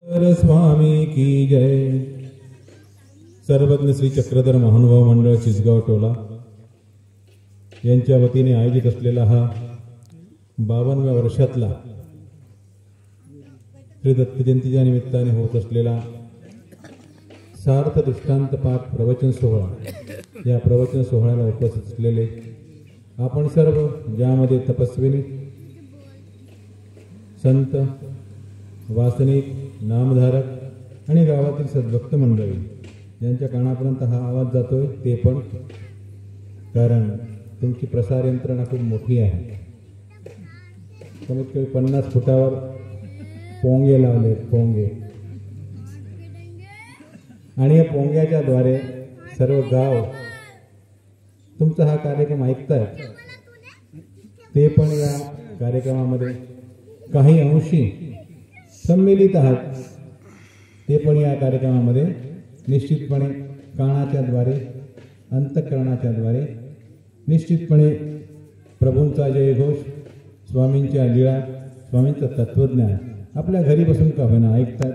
स्वामी की जय। सर्वज्ञ श्री चक्रधर महानुभाव मंडळ चिसगाव टोला यांच्या वतीने आयोजित असलेला हा 52व्या वर्षातला श्री दत्त जयंतीच्या निमित्ताने होत असलेला सार्थ दृष्टांत पाठ प्रवचन सोहळा, या प्रवचन सोहळ्याला उपस्थित असलेले आपण सर्व, ज्यामध्ये तपस्विनी, संत, वासनिक, नामधारक आणि गावातील सद्भक्त मंडळी ज्यांच्या कानापर्यंत हा आवाज जातोय ते पण, कारण तुमची प्रसार यंत्रणा खूप मोठी आहे। कमीत कमी 50 फुटावर पोंगे लावले, पोंगे, आणि या पोंग्याच्या द्वारे सर्व गाव तुमचा हा कार्यक्रम ऐकतायत। ते पण या कार्यक्रमामध्ये काही अंशी सम्मिलित आहात, ते पण या कार्यक्रमामध्ये निश्चितपणे कानाच्या द्वारे, अंतःकरणाच्या द्वारे निश्चितपणे प्रभूंचा जयघोष, स्वामींच्या लीळा, स्वामींचं तत्वज्ञान आपल्या घरी बसून का होईना ऐकतात।